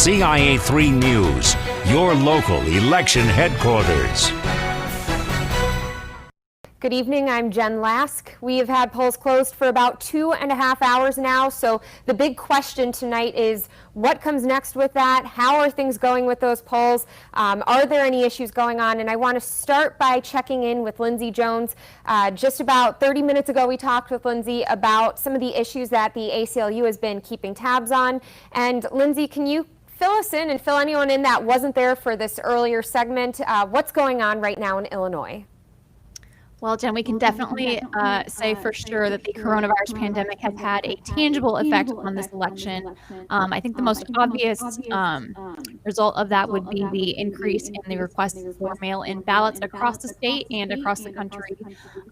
WCIA 3 News, your local election headquarters. Good evening, I'm Jen Lask. We have had polls closed for about 2.5 hours now, so the big question tonight is what comes next with that? How are things going with those polls? Are there any issues going on? And I want to start by checking in with Lindsay Jones. Just about 30 minutes ago, we talked with Lindsay about some of the issues that the ACLU has been keeping tabs on. And Lindsay, can you fill us in and fill anyone in that wasn't there for this earlier segment? What's going on right now in Illinois? Well, Jen, we can definitely say for sure that the coronavirus pandemic has had a tangible effect on this election. I think the most obvious result of that would be the increase in the requests for mail-in ballots across the state and across the country.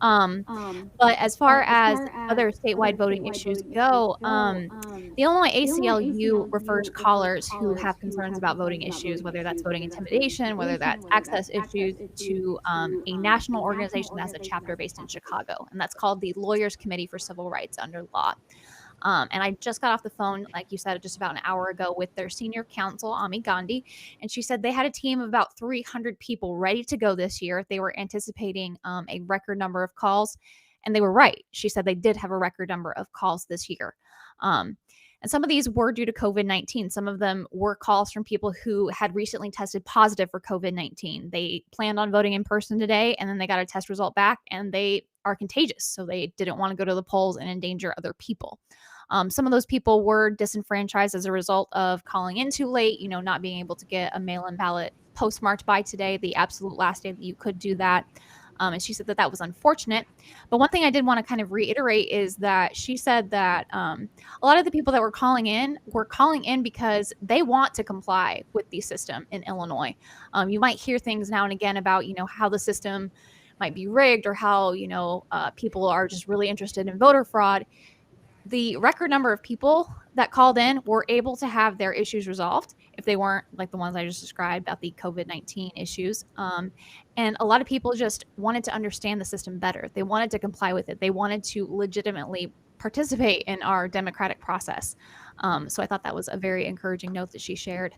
But as far as other statewide voting issues go, the Illinois ACLU refers callers who have concerns about voting issues, whether that's voting intimidation, whether that's access issues, to a national organization that's a chapter based in Chicago, and that's called the Lawyers Committee for Civil Rights under law. And I just got off the phone, like you said, just about an hour ago with their senior counsel, Ami Gandhi, and she said they had a team of about 300 people ready to go this year. They were anticipating a record number of calls, and they were right. She said they did have a record number of calls this year. And some of these were due to COVID-19. Some of them were calls from people who had recently tested positive for COVID-19. They planned on voting in person today, and then they got a test result back, and they are contagious. So they didn't want to go to the polls and endanger other people. Some of those people were disenfranchised as a result of calling in too late, not being able to get a mail-in ballot postmarked by today, the absolute last day that you could do that. And she said that that was unfortunate. But one thing I did want to kind of reiterate is that she said that a lot of the people that were calling in because they want to comply with the system in Illinois. You might hear things now and again about, how the system might be rigged or how, people are just really interested in voter fraud. The record number of people that called in were able to have their issues resolved if they weren't like the ones I just described about the COVID-19 issues. And a lot of people just wanted to understand the system better. They wanted to comply with it. They wanted to legitimately participate in our democratic process. So I thought that was a very encouraging note that she shared.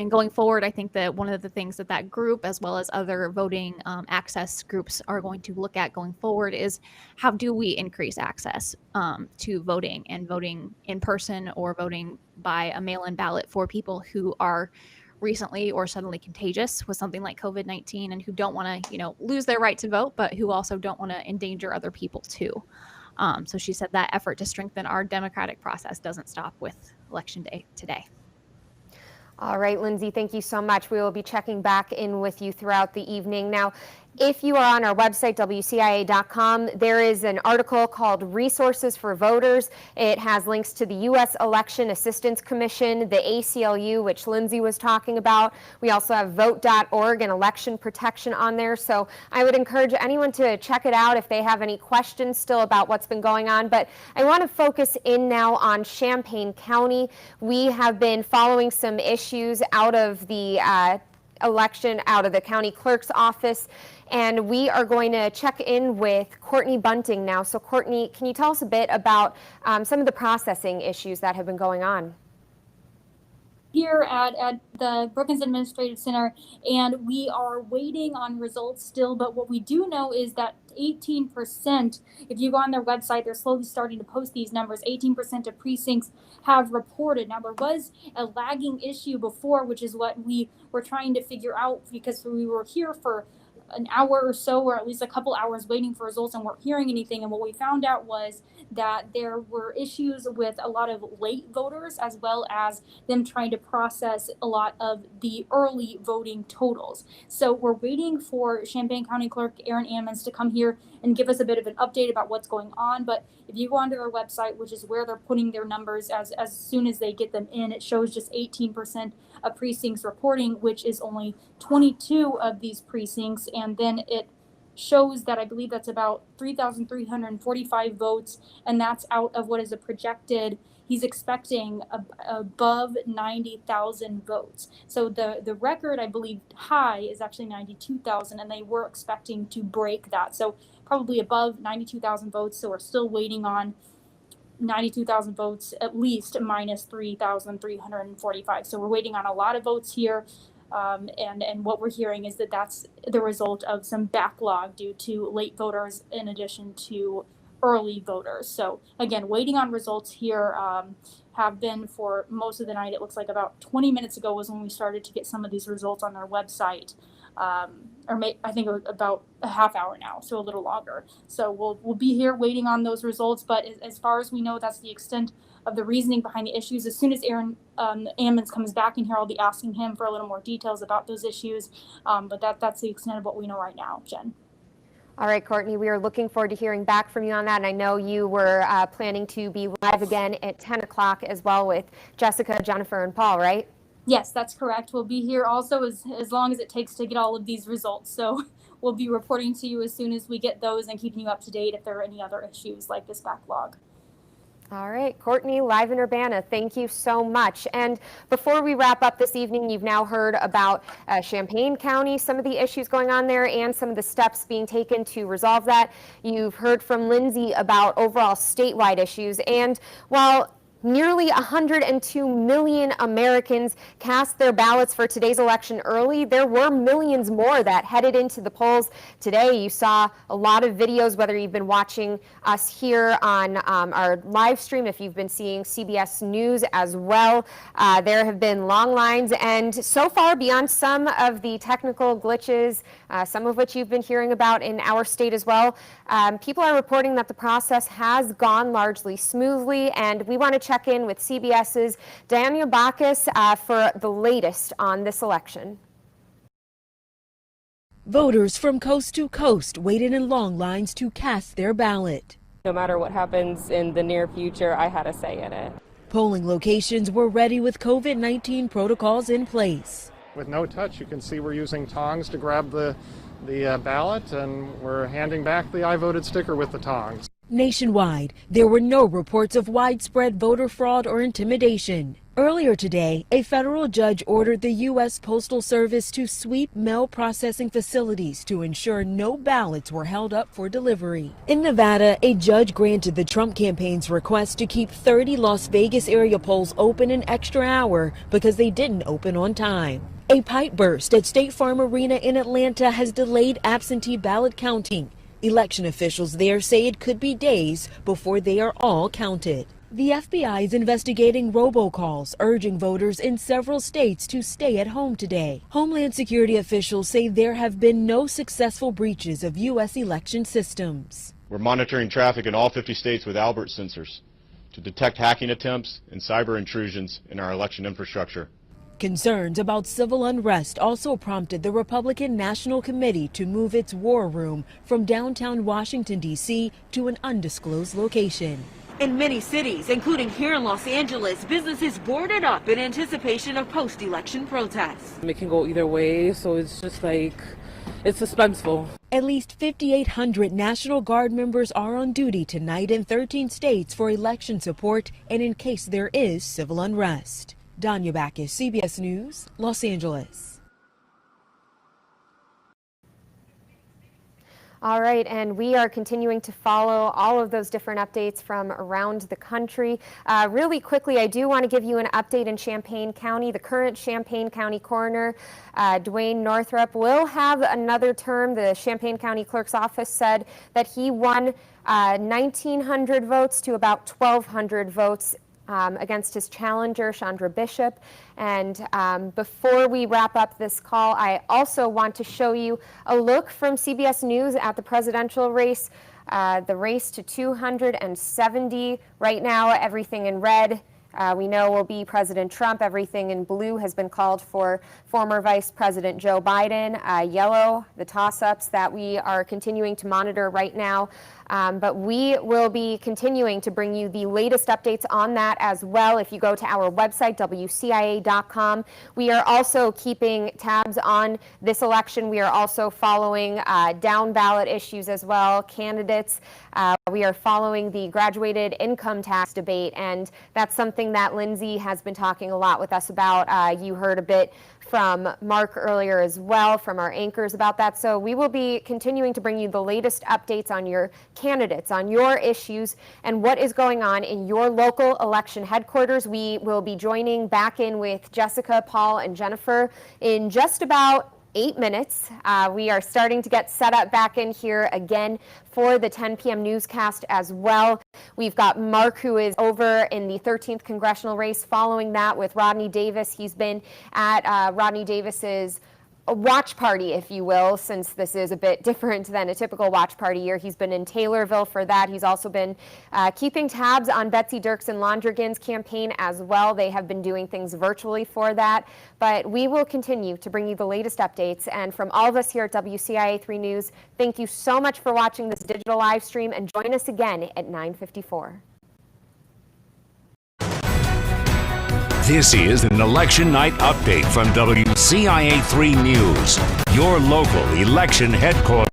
And going forward, I think that one of the things that group, as well as other voting access groups, are going to look at going forward is how do we increase access to voting and voting in person or voting by a mail-in ballot for people who are recently or suddenly contagious with something like COVID-19 and who don't want to, lose their right to vote, but who also don't want to endanger other people too. So she said that effort to strengthen our democratic process doesn't stop with Election Day today. All right, Lindsay, thank you so much. We will be checking back in with you throughout the evening. Now, if you are on our website, WCIA.com, there is an article called Resources for Voters. It has links to the U.S. Election Assistance Commission, the ACLU, which Lindsay was talking about. We also have vote.org and election protection on there. So I would encourage anyone to check it out if they have any questions still about what's been going on. But I want to focus in now on Champaign County. We have been following some issues out of the election, out of the county clerk's office. And we are going to check in with Courtney Bunting now. So Courtney, can you tell us a bit about some of the processing issues that have been going on? Here at the Brookings Administrative Center, and we are waiting on results still, but what we do know is that 18%, if you go on their website, they're slowly starting to post these numbers, 18% of precincts have reported. Now, there was a lagging issue before, which is what we were trying to figure out, because we were here for an hour or so, or at least a couple hours waiting for results and weren't hearing anything. And what we found out was that there were issues with a lot of late voters, as well as them trying to process a lot of the early voting totals. So we're waiting for Champaign County Clerk Aaron Ammons to come here and give us a bit of an update about what's going on. But if you go onto their website, which is where they're putting their numbers as soon as they get them in, it shows just 18% of precincts reporting, which is only 22 of these precincts. And then it shows that I believe that's about 3,345 votes, and that's out of what is a projected, he's expecting above 90,000 votes. So the record, I believe, high is actually 92,000, and they were expecting to break that. So probably above 92,000 votes. So we're still waiting on 92,000 votes at least minus 3,345. So we're waiting on a lot of votes here. And what we're hearing is that that's the result of some backlog due to late voters in addition to early voters. So again, waiting on results here, have been for most of the night. It looks like about 20 minutes ago was when we started to get some of these results on their website. I think it was about a half hour now, so a little longer. So we'll be here waiting on those results. But as far as we know, that's the extent of the reasoning behind the issues. As soon as Aaron Ammons comes back in here, I'll be asking him for a little more details about those issues. But that's the extent of what we know right now, Jen. All right, Courtney, we are looking forward to hearing back from you on that. And I know you were planning to be live again at 10 o'clock as well with Jessica, Jennifer, and Paul, right? Yes, that's correct. We'll be here also as long as it takes to get all of these results. So we'll be reporting to you as soon as we get those and keeping you up to date if there are any other issues like this backlog. All right, Courtney, live in Urbana, thank you so much. And before we wrap up this evening, you've now heard about Champaign County, some of the issues going on there and some of the steps being taken to resolve that. You've heard from Lindsay about overall statewide issues. And while nearly 102 million Americans cast their ballots for today's election early, there were millions more that headed into the polls today. You saw a lot of videos, whether you've been watching us here on our live stream, if you've been seeing CBS News as well. There have been long lines, and so far, beyond some of the technical glitches, some of which you've been hearing about in our state as well, people are reporting that the process has gone largely smoothly, and we want to check in with CBS's Daniel Bacchus for the latest on this election. Voters from coast to coast waited in long lines to cast their ballot. No matter what happens in the near future, I had a say in it. Polling locations were ready with COVID-19 protocols in place. With no touch, you can see we're using tongs to grab the ballot, and we're handing back the I voted sticker with the tongs. Nationwide, there were no reports of widespread voter fraud or intimidation. Earlier today, a federal judge ordered the U.S. Postal Service to sweep mail processing facilities to ensure no ballots were held up for delivery. In Nevada, a judge granted the Trump campaign's request to keep 30 Las Vegas area polls open an extra hour because they didn't open on time. A pipe burst at State Farm Arena in Atlanta has delayed absentee ballot counting. Election officials there say it could be days before they are all counted. The FBI is investigating robocalls urging voters in several states to stay at home today. Homeland Security officials say there have been no successful breaches of U.S. election systems. We're monitoring traffic in all 50 states with Albert sensors to detect hacking attempts and cyber intrusions in our election infrastructure. Concerns about civil unrest also prompted the Republican National Committee to move its war room from downtown Washington, D.C. to an undisclosed location. In many cities, including here in Los Angeles, businesses boarded up in anticipation of post-election protests. It can go either way, so it's just like, it's suspenseful. At least 5,800 National Guard members are on duty tonight in 13 states for election support and in case there is civil unrest. Danya Bacchus, CBS News, Los Angeles. All right, and we are continuing to follow all of those different updates from around the country. Really quickly, I do want to give you an update in Champaign County. The current Champaign County coroner, Dwayne Northrup, will have another term. The Champaign County Clerk's office said that he won 1,900 votes to about 1,200 votes against his challenger, Chandra Bishop. And before we wrap up this call, I also want to show you a look from CBS News at the presidential race, the race to 270. Right now, everything in red we know will be President Trump. Everything in blue has been called for former Vice President Joe Biden. Yellow, the toss-ups that we are continuing to monitor right now. But we will be continuing to bring you the latest updates on that as well. If you go to our website, WCIA.com, we are also keeping tabs on this election. We are also following down ballot issues as well, candidates. We are following the graduated income tax debate, and that's something that Lindsay has been talking a lot with us about. You heard a bit from Mark earlier as well, from our anchors about that. So we will be continuing to bring you the latest updates on your candidates, on your issues, and what is going on in your local election headquarters. We will be joining back in with Jessica, Paul, and Jennifer in just about 8 minutes. We are starting to get set up back in here again for the 10 p.m. newscast as well. We've got Mark, who is over in the 13th congressional race, following that with Rodney Davis. He's been at Rodney Davis's watch party, if you will, since this is a bit different than a typical watch party year. He's been in Taylorville for that. He's also been keeping tabs on Betsy Dirksen Londrigan's campaign as well. They have been doing things virtually for that. But we will continue to bring you the latest updates. And from all of us here at WCIA 3 News, thank you so much for watching this digital live stream, and join us again at 9:54. This is an election night update from WCIA 3 News, your local election headquarters.